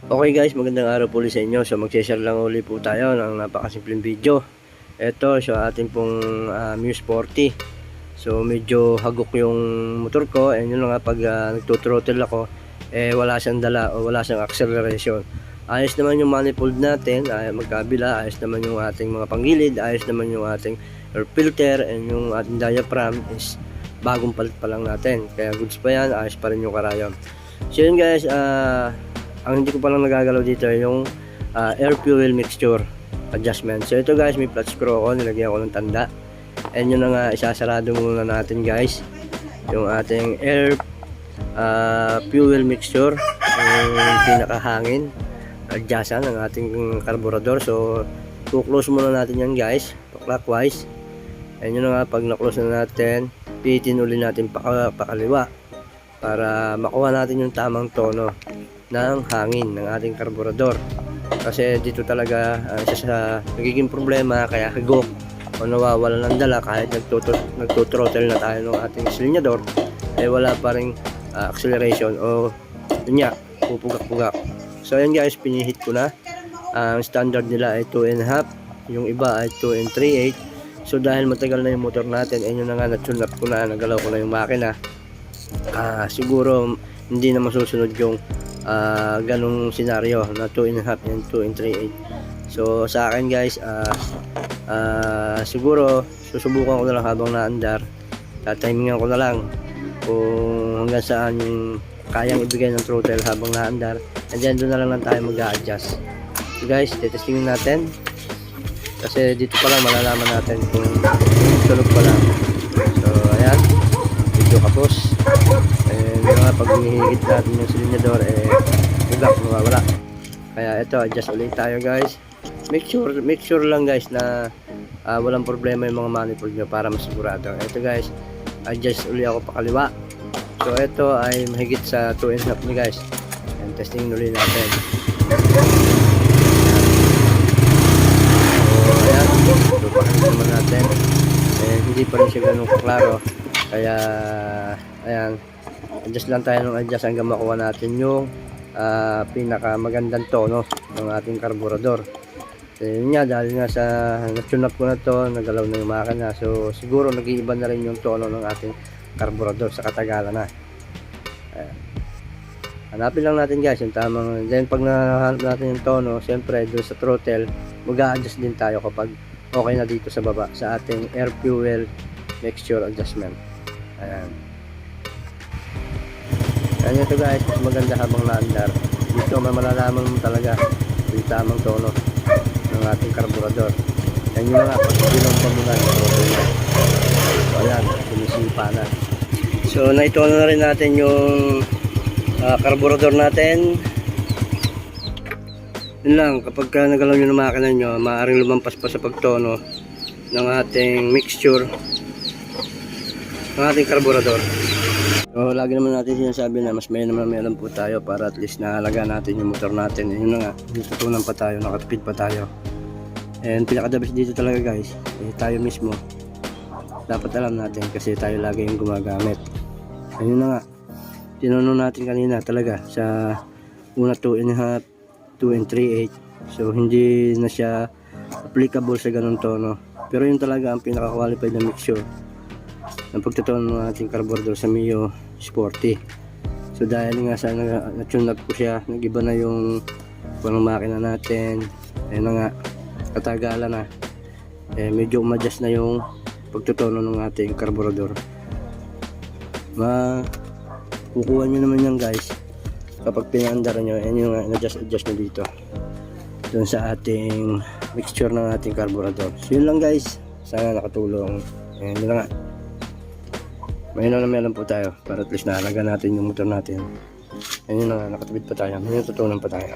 Okay guys, magandang araw po ulit sa inyo. So mag-share lang ulit po tayo ng napakasimpleng video. Ito, so ating pong Muse 40. So medyo hagok yung motor ko. And yun nga, pag nagtuthrottle ako, wala siyang dala o wala siyang acceleration. Ayos naman yung manifold natin, magkabila. Ayos naman yung ating mga panggilid. Ayos naman yung ating air filter. And yung ating diaphragm is bagong palit pa lang natin. Kaya goods pa yan, ayos pa rin yung karayon. So yun guys, ang hindi ko pa lang nagagalaw dito ay yung air fuel mixture adjustment. So ito guys, may flat screw ako, nilagyan ko ng tanda. And yun na nga, isasarado muna natin guys yung ating air fuel mixture, yung pinakahangin adjustan ng ating carburetor. So close muna natin yan guys, clockwise. And yun na nga, pag na-close na natin, pihitin uli natin pakaliwa para makuha natin yung tamang tono ng hangin ng ating carburetor. Kasi dito talaga isa sa nagiging problema, kaya higop o nawawala ng dala kahit nagtuthrottle na tayo ng ating silinyador, wala pa rin acceleration o yun nga, pupugak-pugak. So ayan guys, pinihit ko na. Ang standard nila ay 2.5, yung iba ay 2 and 3/8. So dahil matagal na yung motor natin, yun na nga, na-tune up ko na, nagalaw ko na yung makina. Siguro hindi na masusunod yung ganong senaryo na 2.5 and 2 and 3/8. So sa akin guys, siguro susubukan ko na lang habang naandar, tatimingan ko na lang kung hanggang saan yung kayang ibigay ng throttle habang naandar, and then doon na lang tayo mag-a-adjust. So guys, testingin natin kasi dito pa lang malalaman natin kung tunog pa lang. So ayan, video kapos. Yung nga, pag hinihigit natin yung silinyador, bugak, mawawala. Kaya ito, adjust ulit tayo guys. Make sure lang guys na walang problema yung mga manifold nyo para masigurado. Ito guys, adjust ulit ako pakaliwa. So ito ay mahigit sa 2.5 ni guys. And testing ulit natin. So ayan, lupakan naman natin. Hindi pa rin siya ganun kaklaro. Kaya ayan, adjust lang tayo ng adjust hanggang makuha natin yung pinaka magandang tono ng ating carburetor. So yun nga, dahil nga sa na-tune up ko na to, nagalaw na yung makina, so siguro nag-iiba na rin yung tono ng ating carburetor sa katagalan na. Ayan. Hanapin lang natin guys yung tamang, then pag nahanap natin yung tono, siyempre doon sa throttle mag-a-adjust din tayo kapag okay na dito sa baba sa ating air fuel mixture adjustment. Ayan. Ayan ito guys, mas maganda habang naandar. Dito malalaman mo talaga yung tamang tono ng ating carburetor. Yan yung mga pagkilong pamunan. So ayan, sumisipa na. So naitono na rin natin yung carburetor natin. Yun lang, kapag nagalaw nyo ng makina nyo, maaaring lumampas pa sa pagtono ng ating mixture ng ating carburetor. So lagi naman natin sinasabi na mas may naman po tayo para at least naalaga natin yung motor natin. Yun na nga, natutunan pa tayo, nakatipid pa tayo. And pinakadabis dito talaga guys, tayo mismo dapat alam natin kasi tayo lagi yung gumagamit. Ayun na nga, tinanong natin kanina talaga sa una 2.5, 2 and 3/8. So hindi na siya applicable sa ganun tono, pero yun talaga ang pinaka qualified na mixture ng pagtutunan ng ating carburetor sa Mio Sporty. So dahil nga sa na-tune up ko siya, nag-iba na yung panang makina natin. Ayun na nga, katagalan na, medyo umadjust na yung pagtutunan ng ating carburetor. Kukuha nyo naman yan guys kapag pinaandar nyo, and yung adjust nyo dito dun sa ating mixture ng ating carburetor. So yun lang guys, sana nakatulong. And yun na nga, may nalang po tayo para at least naalaga natin yung motor natin. And yun na nga, nakatubid pa tayo, may natutunan pa tayo.